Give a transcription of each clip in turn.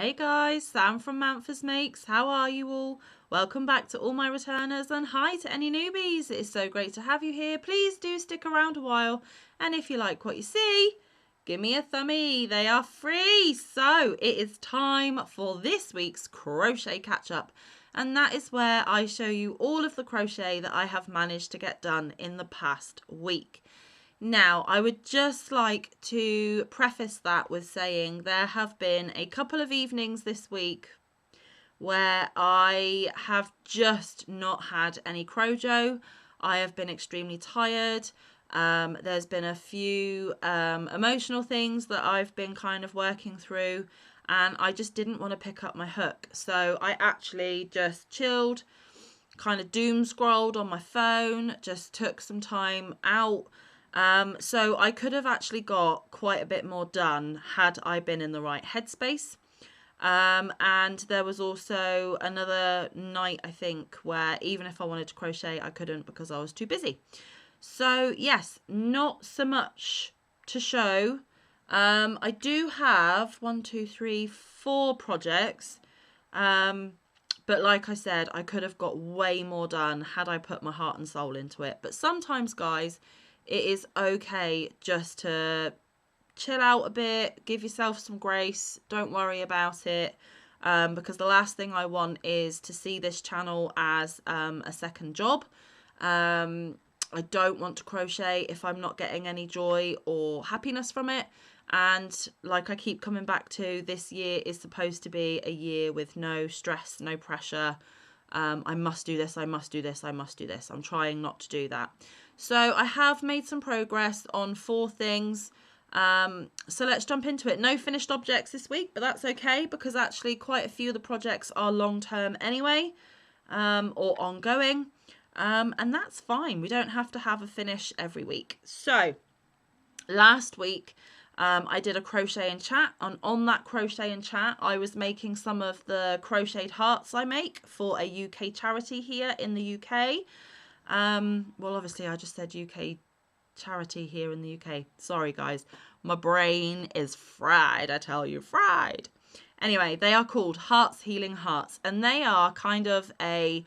Hey guys, Sam from Manfa's Makes. How are you all? Welcome back to all my returners and hi to any newbies. It is so great to have you here. Please do stick around a while, and if you like what you see, give me a thumbie. They are free. So it is time for this week's Crochet Catch Up, and that is where I show you all of the crochet that I have managed to get done in the past week. Now, I would just like to preface that with saying there have been a couple of evenings this week where I have just not had any crojo. I have been extremely tired. There's been a few emotional things that I've been kind of working through, and I just didn't want to pick up my hook. So I actually just chilled, kind of doom scrolled on my phone, just took some time out. So I could have actually got quite a bit more done had I been in the right headspace. And there was also another night, I think, where even if I wanted to crochet, I couldn't because I was too busy. So yes, not so much to show. I do have 4 projects. But like I said, I could have got way more done had I put my heart and soul into it. But sometimes, guys, it is okay just to chill out a bit, give yourself some grace, don't worry about it, because the last thing I want is to see this channel as a second job. I don't want to crochet if I'm not getting any joy or happiness from it. And like I keep coming back to, this year is supposed to be a year with no stress, no pressure. I must do this, I must do this, I must do this. I'm trying not to do that. So I have made some progress on 4 things. So let's jump into it. No finished objects this week, but that's okay because actually quite a few of the projects are long term anyway, or ongoing. And that's fine. We don't have to have a finish every week. So last week, I did a crochet and chat, and on that crochet and chat, I was making some of the crocheted hearts I make for a UK charity here in the UK. Well, obviously I just said UK charity here in the UK. Sorry guys, my brain is fried, I tell you, fried. Anyway, they are called Hearts Healing Hearts, and they are kind of a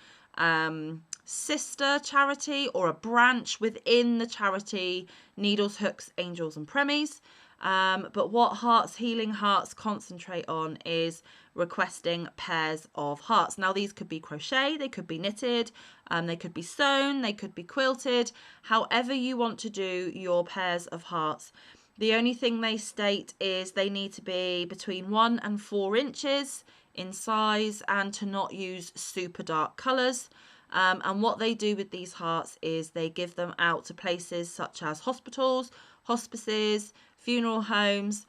sister charity or a branch within the charity Needles, Hooks, Angels and Premies. But what Hearts Healing Hearts concentrate on is requesting pairs of hearts. Now these could be crochet, they could be knitted, they could be sewn, they could be quilted, however you want to do your pairs of hearts. The only thing they state is they need to be between 1 and 4 inches in size and to not use super dark colours. And what they do with these hearts is they give them out to places such as hospitals, hospices, funeral homes,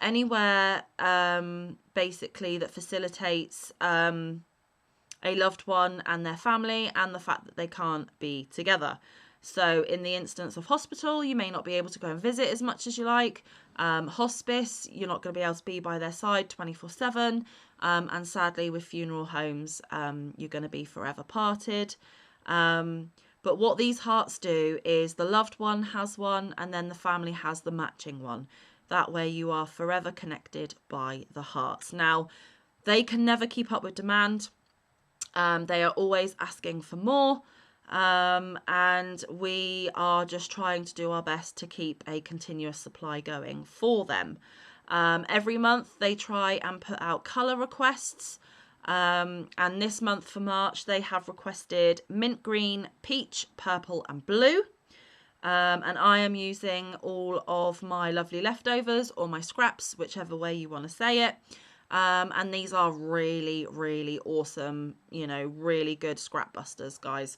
anywhere basically that facilitates a loved one and their family and the fact that they can't be together. So in the instance of hospital, you may not be able to go and visit as much as you like. Hospice, you're not going to be able to be by their side 24/7. And sadly with funeral homes, you're going to be forever parted. But what these hearts do is the loved one has one and then the family has the matching one. That way you are forever connected by the hearts. Now, they can never keep up with demand. They are always asking for more. And we are just trying to do our best to keep a continuous supply going for them. Every month they try and put out colour requests. And this month for March, they have requested mint green, peach, purple and blue. And I am using all of my lovely leftovers or my scraps, whichever way you want to say it. And these are really, really awesome, you know, really good scrap busters, guys.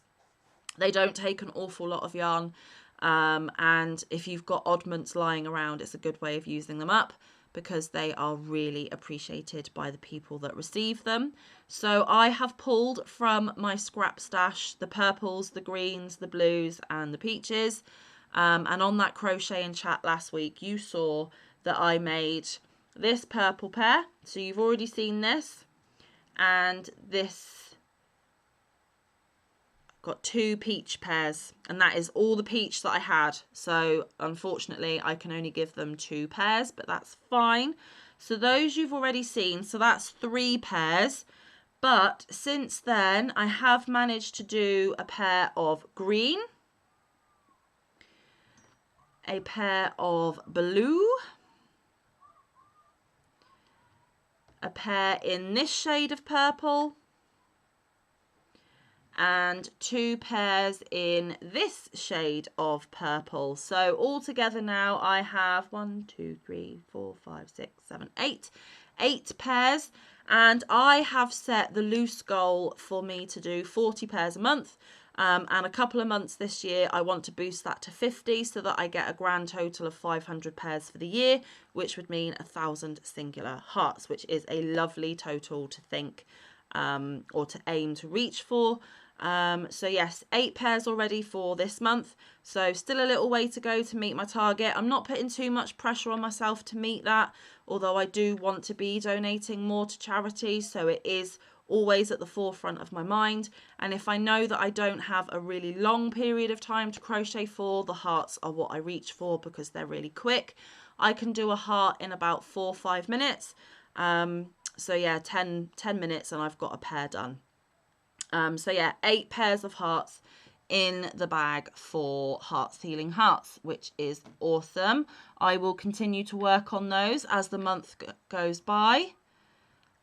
They don't take an awful lot of yarn. And if you've got oddments lying around, it's a good way of using them up because they are really appreciated by the people that receive them. So I have pulled from my scrap stash the purples, the greens, the blues and the peaches. And on that crochet and chat last week, you saw that I made this purple pair. So you've already seen this. And this, got 2 peach pairs, and that is all the peach that I had. So unfortunately I can only give them 2 pairs, but that's fine. So those you've already seen, so that's 3 pairs. But since then, I have managed to do a pair of green, a pair of blue, a pair in this shade of purple, and 2 pairs in this shade of purple. So all together now I have 8 pairs, and I have set the loose goal for me to do 40 pairs a month. And a couple of months this year, I want to boost that to 50 so that I get a grand total of 500 pairs for the year, which would mean 1,000 singular hearts, which is a lovely total to think or to aim to reach for. So yes, 8 pairs already for this month. So still a little way to go to meet my target. I'm not putting too much pressure on myself to meet that, although I do want to be donating more to charity. So it is always at the forefront of my mind. And if I know that I don't have a really long period of time to crochet for, the hearts are what I reach for because they're really quick. I can do a heart in about 4 or 5 minutes. So yeah, 10 minutes and I've got a pair done. So yeah, 8 pairs of hearts in the bag for Hearts Healing Hearts, which is awesome. I will continue to work on those as the month goes by,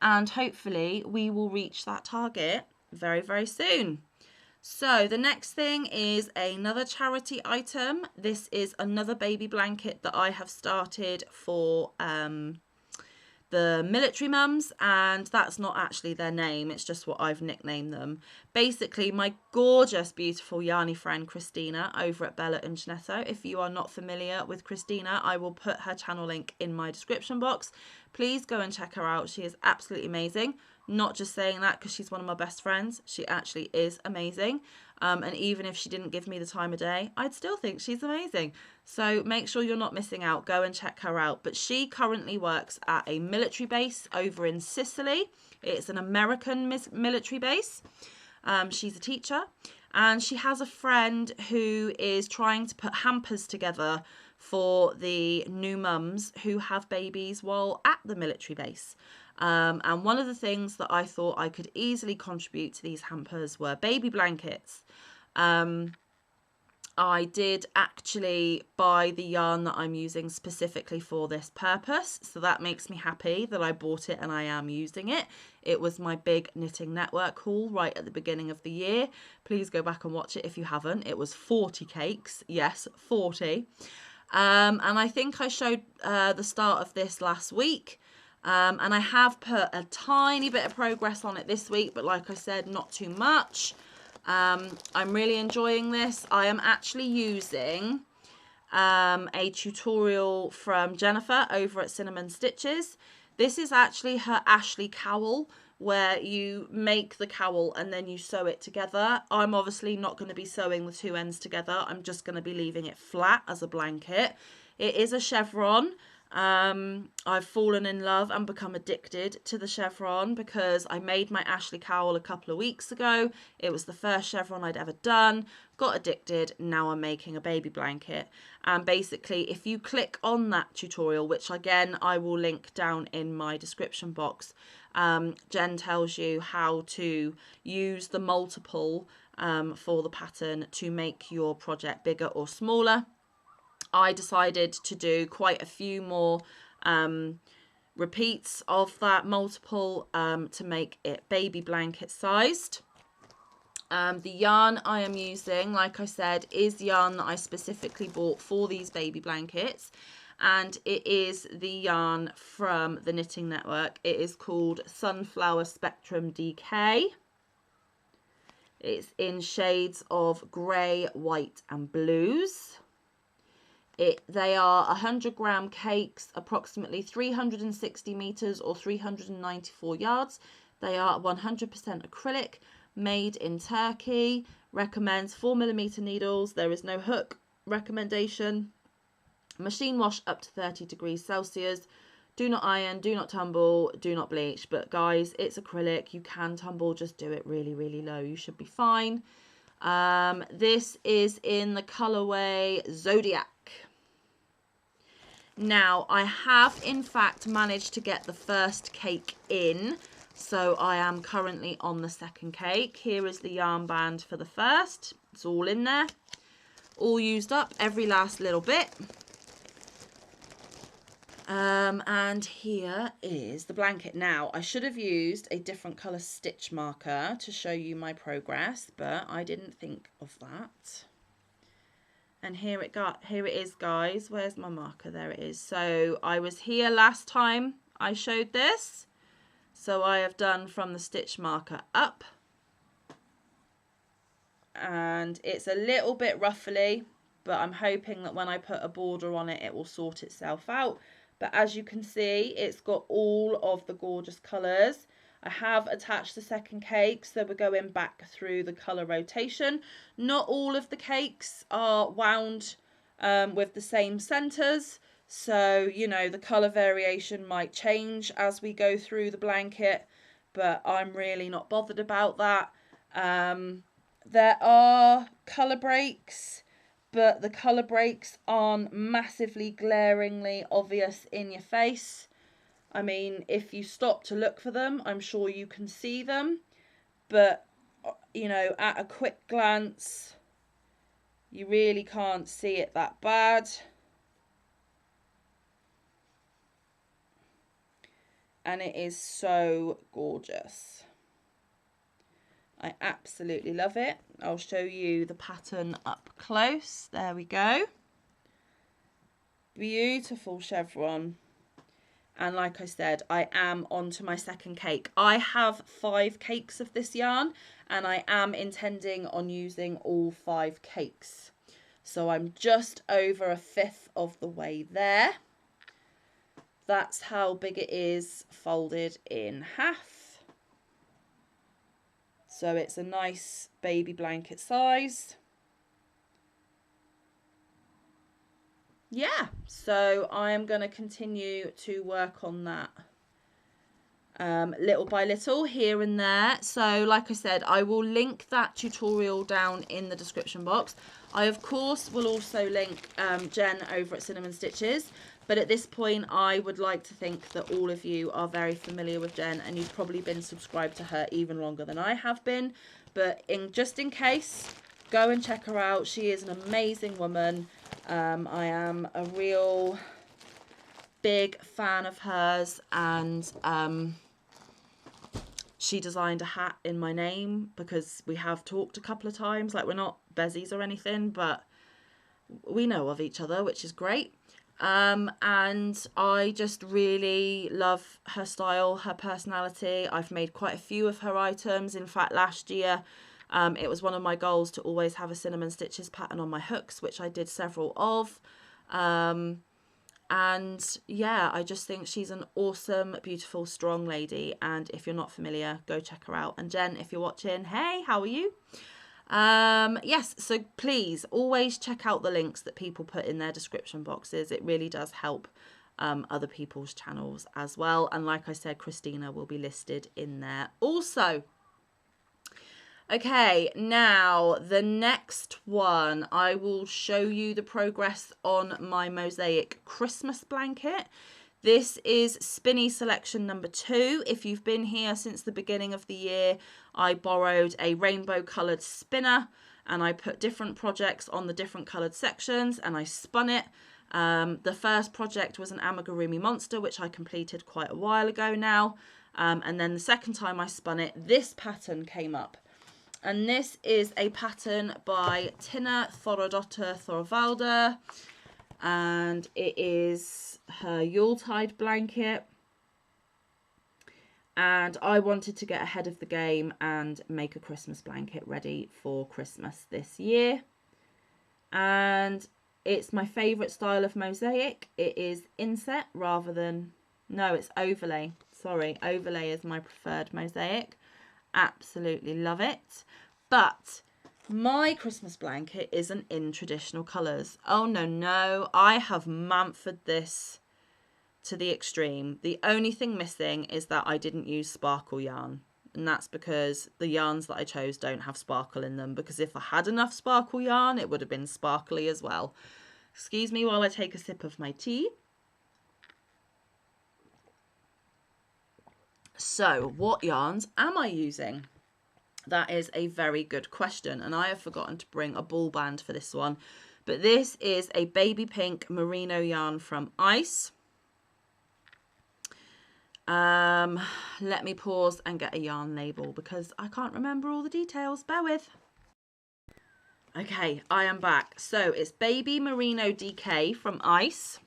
and hopefully we will reach that target very, very soon. So the next thing is another charity item. This is another baby blanket that I have started for the military mums, and that's not actually their name, it's just what I've nicknamed them. Basically, my gorgeous, beautiful Yarny friend Christina over at Bella and Janetto. If you are not familiar with Christina, I will put her channel link in my description box. Please go and check her out. She is absolutely amazing. Not just saying that because she's one of my best friends. She actually is amazing. And even if she didn't give me the time of day, I'd still think she's amazing. So make sure you're not missing out. Go and check her out. But she currently works at a military base over in Sicily. It's an American military base. She's a teacher. And she has a friend who is trying to put hampers together for the new mums who have babies while at the military base. And one of the things that I thought I could easily contribute to these hampers were baby blankets. I did actually buy the yarn that I'm using specifically for this purpose, so that makes me happy that I bought it and I am using it. It was my big knitting network haul right at the beginning of the year. Please go back and watch it if you haven't. It was 40 cakes, yes, 40. And I think I showed the start of this last week. And I have put a tiny bit of progress on it this week, but like I said, not too much. I'm really enjoying this. I am actually using a tutorial from Jennifer over at Cinnamon Stitches. This is actually her Ashley cowl, where you make the cowl and then you sew it together. I'm obviously not going to be sewing the 2 ends together. I'm just going to be leaving it flat as a blanket. It is a chevron. I've fallen in love and become addicted to the chevron because I made my Ashley cowl a couple of weeks ago. It was the first chevron I'd ever done, got addicted, now I'm making a baby blanket. And basically, if you click on that tutorial, which again I will link down in my description box, Jen tells you how to use the multiple for the pattern to make your project bigger or smaller. I decided to do quite a few more repeats of that multiple to make it baby blanket sized. The yarn I am using, like I said, is yarn that I specifically bought for these baby blankets, and it is the yarn from the Knitting Network. It is called Sunflower Spectrum DK. It's in shades of grey, white and blues. They are 100 gram cakes, approximately 360 meters or 394 yards. They are 100% acrylic, made in Turkey. Recommends 4mm needles. There is no hook recommendation. Machine wash up to 30 degrees Celsius. Do not iron, do not tumble, do not bleach. But guys, it's acrylic. You can tumble, just do it really, really low. You should be fine. This is in the colorway Zodiac. Now, I have in fact managed to get the first cake in, so I am currently on the second cake. Here is the yarn band for the first. It's all in there, all used up, every last little bit. And here is the blanket. Now, I should have used a different colour stitch marker to show you my progress, but I didn't think of that. And here it is, guys. Where's my marker? There it is. So I was here last time I showed this. So I have done from the stitch marker up. And it's a little bit ruffly, but I'm hoping that when I put a border on it, it will sort itself out. But as you can see, it's got all of the gorgeous colours. I have attached the second cake, so we're going back through the colour rotation. Not all of the cakes are wound with the same centres, so, you know, the colour variation might change as we go through the blanket, but I'm really not bothered about that. There are colour breaks, but the colour breaks aren't massively glaringly obvious in your face. I mean, if you stop to look for them, I'm sure you can see them. But, you know, at a quick glance, you really can't see it that bad. And it is so gorgeous. I absolutely love it. I'll show you the pattern up close. There we go. Beautiful chevron. And like I said, I am on to my second cake. I have 5 cakes of this yarn, and I am intending on using all 5 cakes. So I'm just over a fifth of the way there. That's how big it is folded in half. So it's a nice baby blanket size. Yeah, so I am going to continue to work on that little by little here and there. So like I said, I will link that tutorial down in the description box. I of course will also link Jen over at Cinnamon Stitches, but at this point I would like to think that all of you are very familiar with Jen, and you've probably been subscribed to her even longer than I have been. But just in case, go and check her out. She is an amazing woman. I am a real big fan of hers, and she designed a hat in my name because we have talked a couple of times. Like, we're not bezies or anything, but we know of each other, which is great. And I just really love her style, her personality. I've made quite a few of her items. In fact, last year it was one of my goals to always have a Cinnamon Stitches pattern on my hooks, which I did several of. And yeah, I just think she's an awesome, beautiful, strong lady. And if you're not familiar, go check her out. And Jen, if you're watching, hey, how are you? Yes, so please always check out the links that people put in their description boxes. It really does help other people's channels as well. And like I said, Christina will be listed in there also. Okay, now the next one, I will show you the progress on my mosaic Christmas blanket. This is Spinny Selection number 2. If you've been here since the beginning of the year, I borrowed a rainbow coloured spinner and I put different projects on the different coloured sections and I spun it. The first project was an amigurumi monster, which I completed quite a while ago now. And then the second time I spun it, this pattern came up. And this is a pattern by Tina Thorodottir Thorvalda. And it is her Yuletide blanket. And I wanted to get ahead of the game and make a Christmas blanket ready for Christmas this year. And it's my favourite style of mosaic. It is inset rather than... No, it's overlay. Sorry, overlay is my preferred mosaic. Absolutely love it. But my Christmas blanket isn't in traditional colours. Oh, no. I have Manfa'd this to the extreme. The only thing missing is that I didn't use sparkle yarn. And that's because the yarns that I chose don't have sparkle in them. Because if I had enough sparkle yarn, it would have been sparkly as well. Excuse me while I take a sip of my tea. So what yarns am I using? That is a very good question, and I have forgotten to bring a ball band for this one. But this is a baby pink merino yarn from Ice. Let me pause and get a yarn label because I can't remember all the details. Bear with. Okay, I am back. So it's Baby Merino DK from Ice.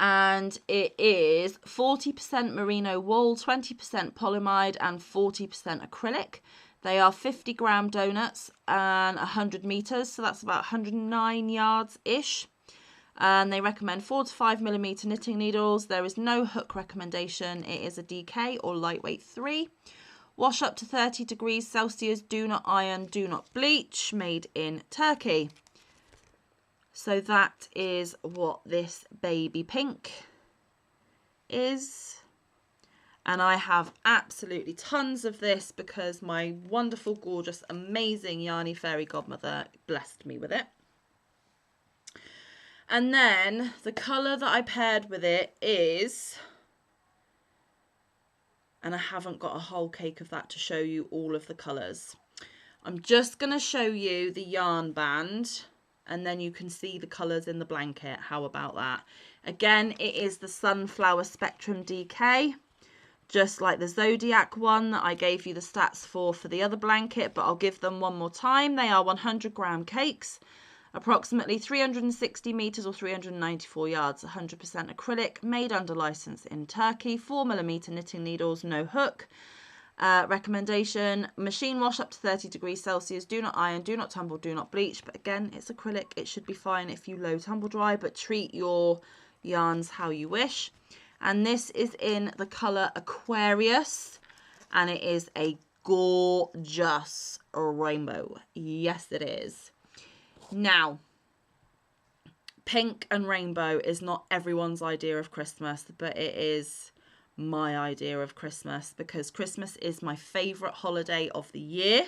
And it is 40% merino wool, 20% polyamide and 40% acrylic. They are 50-gram donuts and 100 meters, so that's about 109 yards-ish. And they recommend 4 to 5 millimeter knitting needles. There is no hook recommendation. It is a DK or lightweight 3. Wash up to 30 degrees Celsius. Do not iron, do not bleach. Made in Turkey. So that is what this baby pink is. And I have absolutely tons of this because my wonderful, gorgeous, amazing yarny fairy godmother blessed me with it. And then the colour that I paired with it is, and I haven't got a whole cake of that to show you all of the colours. I'm just going to show you the yarn band and then you can see the colours in the blanket. How about that? Again, it is the Sunflower Spectrum DK, just like the Zodiac one that I gave you the stats for the other blanket, but I'll give them one more time. They are 100-gram cakes, approximately 360 meters or 394 yards, 100% acrylic, made under license in Turkey, 4mm knitting needles, no hook. Recommendation, machine wash up to 30 degrees Celsius, do not iron, do not tumble, do not bleach. But again, it's acrylic, it should be fine if you low tumble dry, but treat your yarns how you wish. And this is in the colour Aquarius, and it is a gorgeous rainbow. Yes, it is. Now, pink and rainbow is not everyone's idea of Christmas, but it is my idea of Christmas because Christmas is my favourite holiday of the year.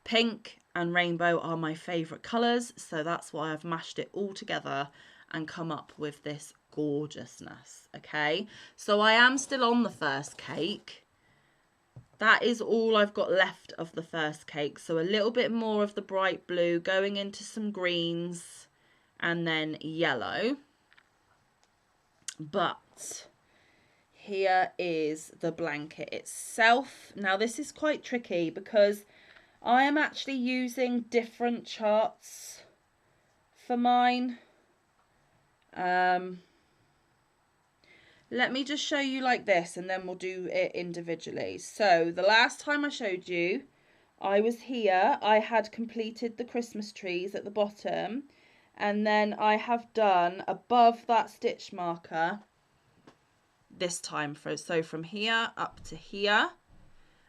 Pink and rainbow are my favourite colours, so that's why I've mashed it all together and come up with this gorgeousness. Okay, so I am still on the first cake. That is all I've got left of the first cake. So a little bit more of the bright blue going into some greens and then yellow. But here is the blanket itself. Now this is quite tricky because I am actually using different charts for mine. Let me just show you like this and then we'll do it individually. So the last time I showed you, I was here. I had completed the Christmas trees at the bottom, and then I have done above that stitch marker this time. So from here up to here,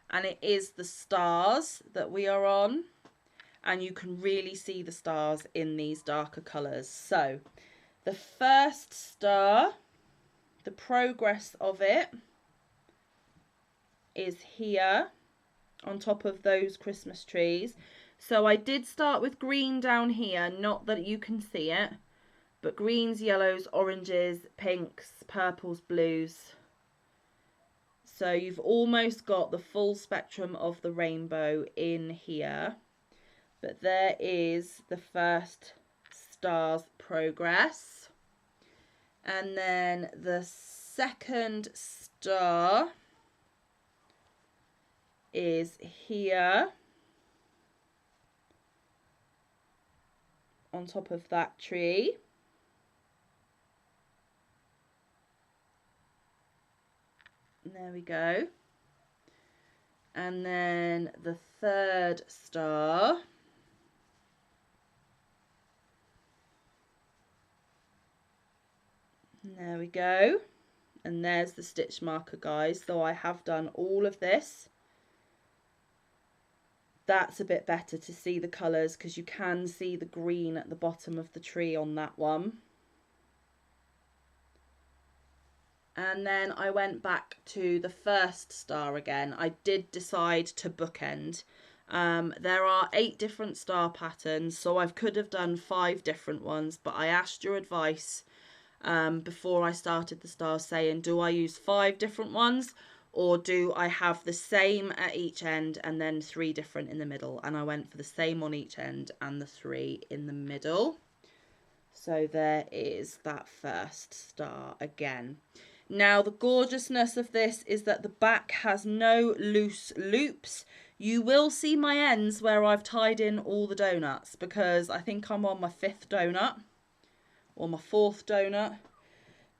and it is the stars that we are on, and you can really see the stars in these darker colours. So the first star, the progress of it is here on top of those Christmas trees. So I did start with green down here, not that you can see it, but greens, yellows, oranges, pinks, purples, blues. So you've almost got the full spectrum of the rainbow in here. But there is the first star's progress. And then the second star is here on top of that tree. There we go. And then the third star there we go. And there's the stitch marker, guys. So I have done all of this. That's a bit better to see the colours because you can see the green at the bottom of the tree on that one. And then I went back to the first star again. I did decide to bookend. There are 8 different star patterns, so I could have done 5 different ones, but I asked your advice before I started the stars, saying, do I use 5 different ones, or do I have the same at each end and then 3 different in the middle? And I went for the same on each end and the 3 in the middle. So there is that first star again. Now the gorgeousness of this is that the back has no loose loops. You will see my ends where I've tied in all the donuts, because I think I'm on my 5th donut or my 4th donut.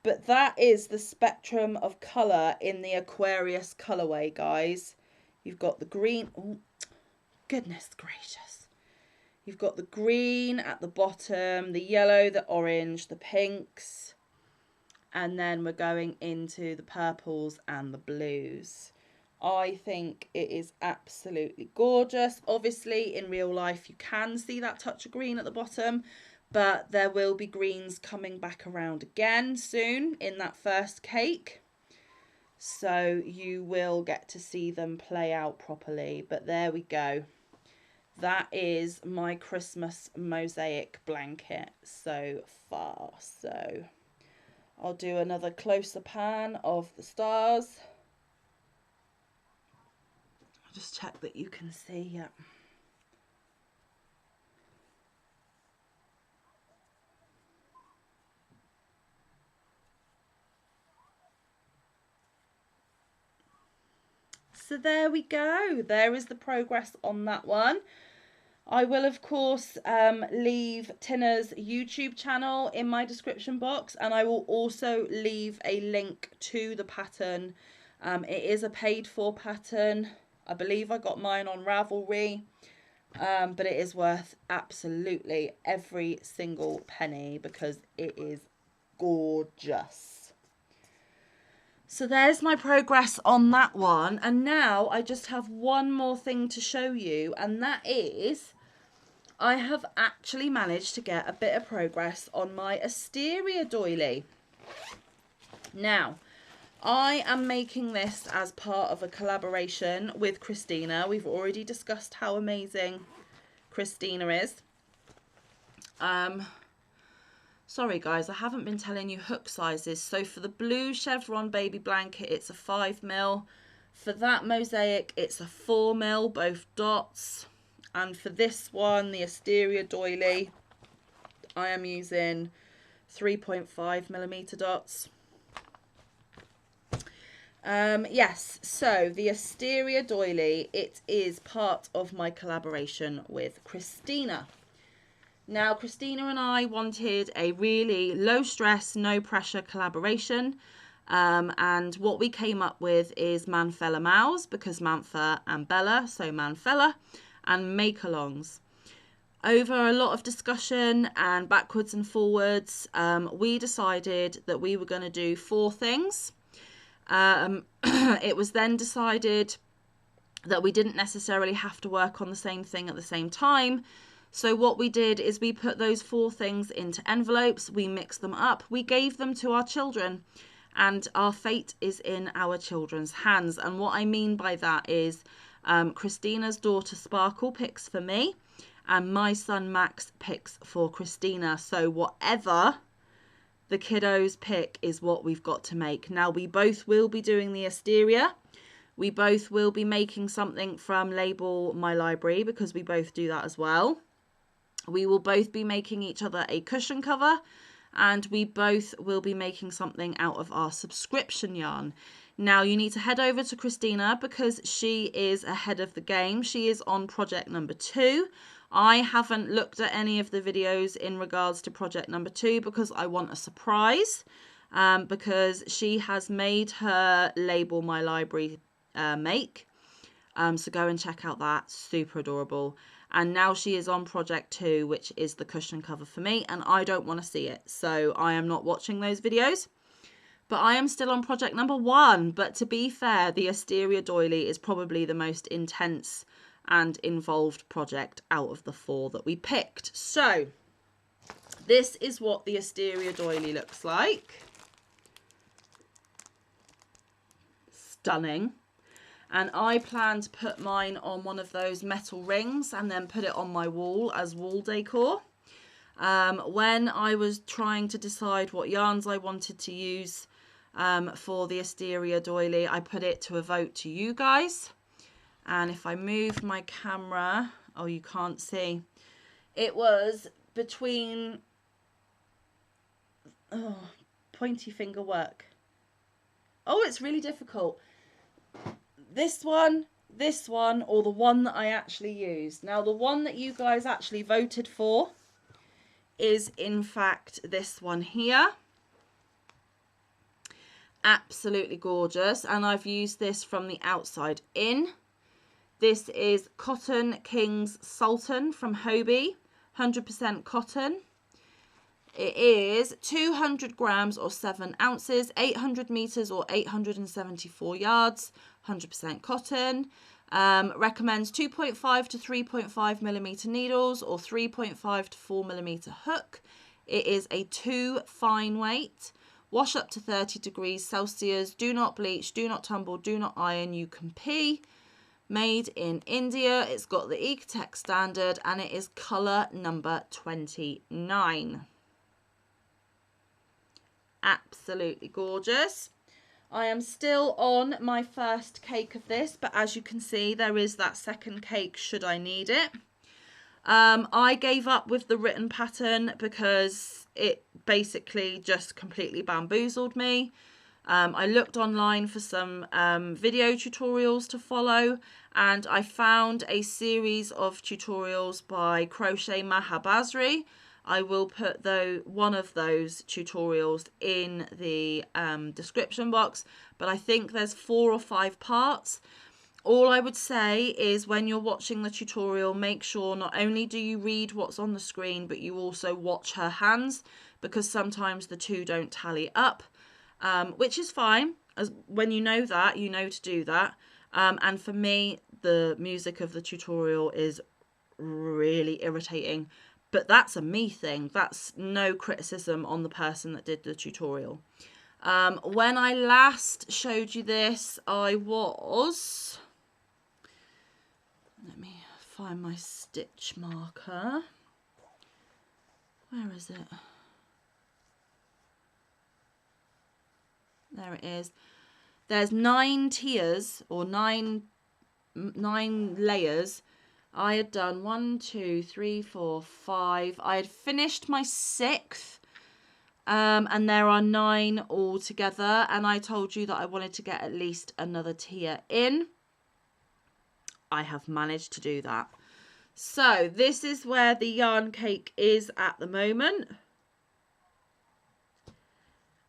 But that is the spectrum of colour in the Aquarius colourway, guys. You've got the green. Oh, goodness gracious. You've got the green at the bottom, the yellow, the orange, the pinks. And then we're going into the purples and the blues. I think it is absolutely gorgeous. Obviously, in real life, you can see that touch of green at the bottom, but there will be greens coming back around again soon in that first cake. So you will get to see them play out properly. But there we go. That is my Christmas mosaic blanket so far. So I'll do another closer pan of the stars. I'll just check that you can see. Yeah. So there we go. There is the progress on that one. I will, of course, leave Tina's YouTube channel in my description box, and I will also leave a link to the pattern. It is a paid for pattern. I believe I got mine on Ravelry, but it is worth absolutely every single penny because it is gorgeous. So there's my progress on that one. And now I just have one more thing to show you, and that is I have actually managed to get a bit of progress on my Asteria doily. Now, I am making this as part of a collaboration with Christina. We've already discussed how amazing Christina is. Sorry guys, I haven't been telling you hook sizes. So for the blue chevron baby blanket, it's a 5mm. For that mosaic, it's a 4mm, both dots. And for this one, the Asteria doily, I am using 3.5mm dots. Yes, so the Asteria doily, it is part of my collaboration with Christina. Now, Christina and I wanted a really low stress, no pressure collaboration. And what we came up with is Manfella Mouse, because Manfa and Bella, so Manfella, and make-alongs. Over a lot of discussion and backwards and forwards, we decided that we were going to do 4 things. It was then decided that we didn't necessarily have to work on the same thing at the same time. So what we did is we put those 4 things into envelopes, we mixed them up, we gave them to our children, and our fate is in our children's hands. And what I mean by that is Christina's daughter Sparkle picks for me, and my son Max picks for Christina. So whatever the kiddos pick is what we've got to make. Now, we both will be doing the Asteria. We both will be making something from Label My Library, because we both do that as well. We will both be making each other a cushion cover, and we both will be making something out of our subscription yarn. Now, you need to head over to Christina because she is ahead of the game. She is on project number 2. I haven't looked at any of the videos in regards to project number 2 because I want a surprise, because she has made her Label My Library make. So go and check out that. Super adorable. And now she is on project 2, which is the cushion cover for me, and I don't want to see it. So I am not watching those videos. But I am still on project number 1. But to be fair, the Asteria doily is probably the most intense and involved project out of the 4 that we picked. So this is what the Asteria doily looks like. Stunning. And I plan to put mine on one of those metal rings and then put it on my wall as wall decor. When I was trying to decide what yarns I wanted to use for the Asteria doily, I put it to a vote to you guys. And if I move my camera, oh, you can't see. It was between, oh, pointy finger work. Oh, it's really difficult. This one, or the one that I actually used. Now, the one that you guys actually voted for is in fact this one here. Absolutely gorgeous, and I've used this from the outside in. This is Cotton King's Sultan from Hobie, 100% cotton. It is 200 grams or 7 ounces, 800 meters or 874 yards, 100% cotton. Recommends 2.5 to 3.5 millimeter needles or 3.5 to 4 millimeter hook. It is a 2 fine weight. Wash up to 30 degrees Celsius. Do not bleach, do not tumble, do not iron. You can pee. Made in India. It's got the Ecotech standard and it is colour number 29. Absolutely gorgeous. I am still on my first cake of this, but as you can see, there is that second cake should I need it. I gave up with the written pattern because it basically just completely bamboozled me. I looked online for some video tutorials to follow, and I found a series of tutorials by Crochet Mahabazri. I will put one of those tutorials in the description box, but I think there's 4 or 5 parts. All I would say is when you're watching the tutorial, make sure not only do you read what's on the screen, but you also watch her hands, because sometimes the two don't tally up. Which is fine, as when you know that, you know to do that. And for me, the music of the tutorial is really irritating, but that's a me thing. That's no criticism on the person that did the tutorial. When I last showed you this, let me find my stitch marker. Where is it? There it is. There's 9 tiers or 9 layers. I had done 1, 2, 3, 4, 5. I had finished my 6th, and there are 9 all together. And I told you that I wanted to get at least another tier in. I have managed to do that. So this is where the yarn cake is at the moment.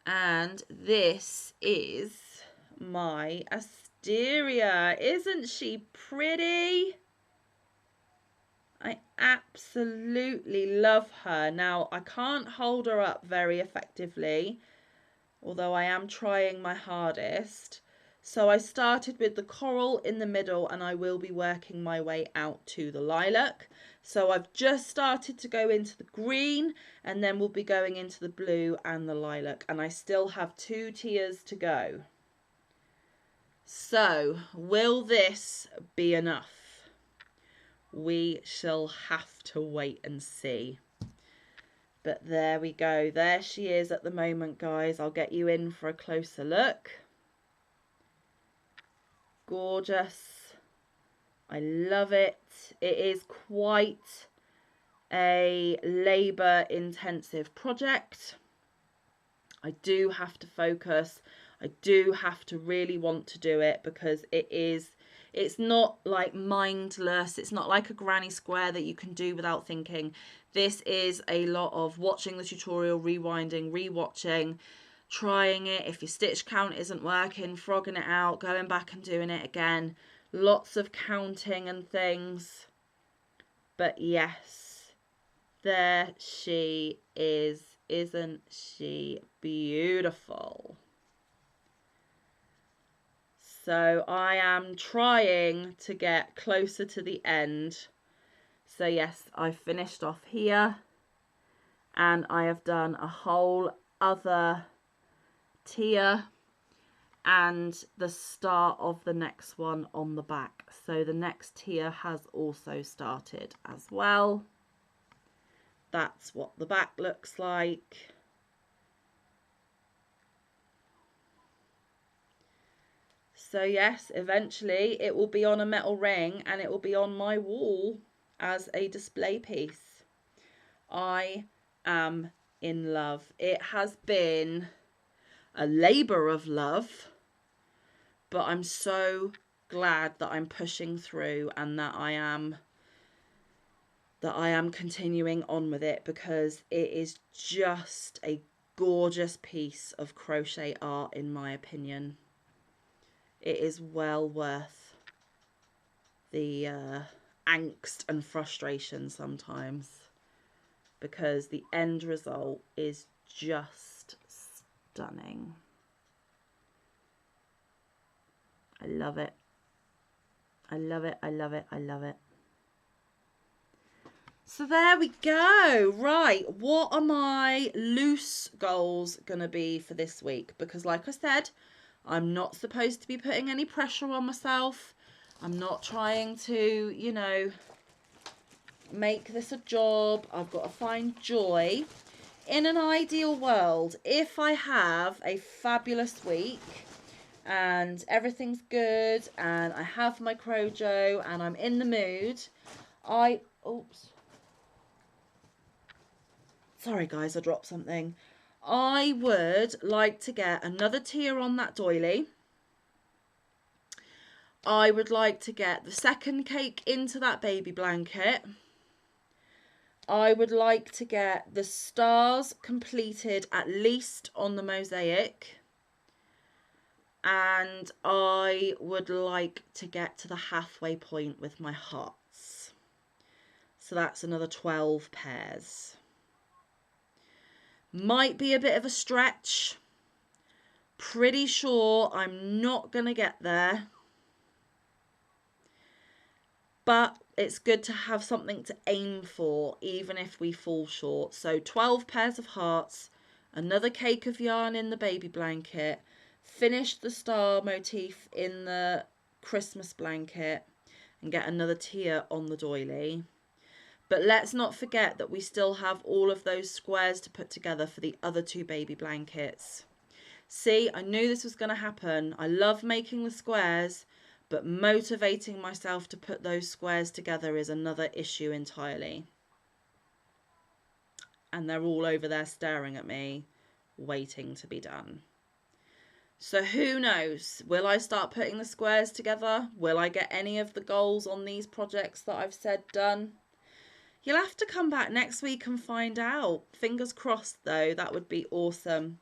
And this is my Asteria. Isn't she pretty? I absolutely love her. Now, I can't hold her up very effectively, although I am trying my hardest. So I started with the coral in the middle, and I will be working my way out to the lilac. So I've just started to go into the green, and then we'll be going into the blue and the lilac, and I still have 2 tiers to go. So will this be enough? We shall have to wait and see. But there we go. There she is at the moment, guys. I'll get you in for a closer look. Gorgeous. I love it. It is quite a labour intensive project. I do have to focus. I do have to really want to do it, because it's not like mindless. It's not like a granny square that you can do without thinking. This is a lot of watching the tutorial, rewinding, rewatching, trying it. If your stitch count isn't working, frogging it out, going back and doing it again. Lots of counting and things. But yes, there she is. Isn't she beautiful? So I am trying to get closer to the end. So yes, I've finished off here, and I have done a whole other tier and the start of the next one on the back. So the next tier has also started as well. that's what the back looks like. So yes, eventually it will be on a metal ring and it will be on my wall as a display piece. I am in love. It has been a labour of love, but I'm so glad that I'm pushing through and that I am continuing on with it, because it is just a gorgeous piece of crochet art in my opinion. It is well worth the angst and frustration sometimes, because the end result is just stunning. I love it. I love it. I love it. I love it. So there we go. Right, what are my loose goals going to be for this week? Because like I said, I'm not supposed to be putting any pressure on myself. I'm not trying to, you know, make this a job. I've got to find joy. In an ideal world, if I have a fabulous week and everything's good and I have my Crojo and I'm in the mood, sorry guys, I dropped something. I would like to get another tier on that doily. I would like to get the second cake into that baby blanket. I would like to get the stars completed at least on the mosaic. And I would like to get to the halfway point with my hearts. So that's another 12 pairs. Might be a bit of a stretch. Pretty sure I'm not going to get there. But it's good to have something to aim for, even if we fall short. So 12 pairs of hearts, another cake of yarn in the baby blanket, finish the star motif in the Christmas blanket, and get another tier on the doily. But let's not forget that we still have all of those squares to put together for the other 2 baby blankets. See, I knew this was going to happen. I love making the squares, but motivating myself to put those squares together is another issue entirely. And they're all over there staring at me, waiting to be done. So who knows? Will I start putting the squares together? Will I get any of the goals on these projects that I've said done? You'll have to come back next week and find out. Fingers crossed though, that would be awesome.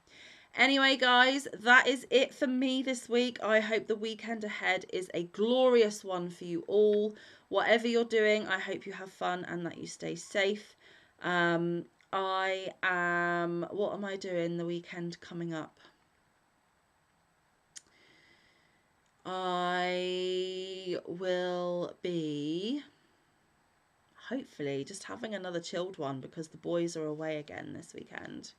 Anyway, guys, that is it for me this week. I hope the weekend ahead is a glorious one for you all. Whatever you're doing, I hope you have fun and that you stay safe. What am I doing the weekend coming up? I will be hopefully just having another chilled one because the boys are away again this weekend.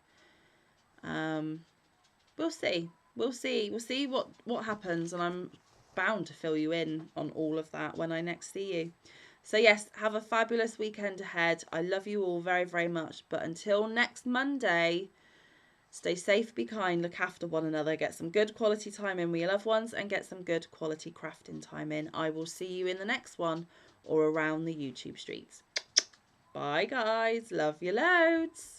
We'll see. We'll see what happens, and I'm bound to fill you in on all of that when I next see you. So yes, have a fabulous weekend ahead. I love you all very, very much. But until next Monday, stay safe, be kind, look after one another, get some good quality time in with your loved ones, and get some good quality crafting time in. I will see you in the next one or around the YouTube streets. Bye guys, love you loads.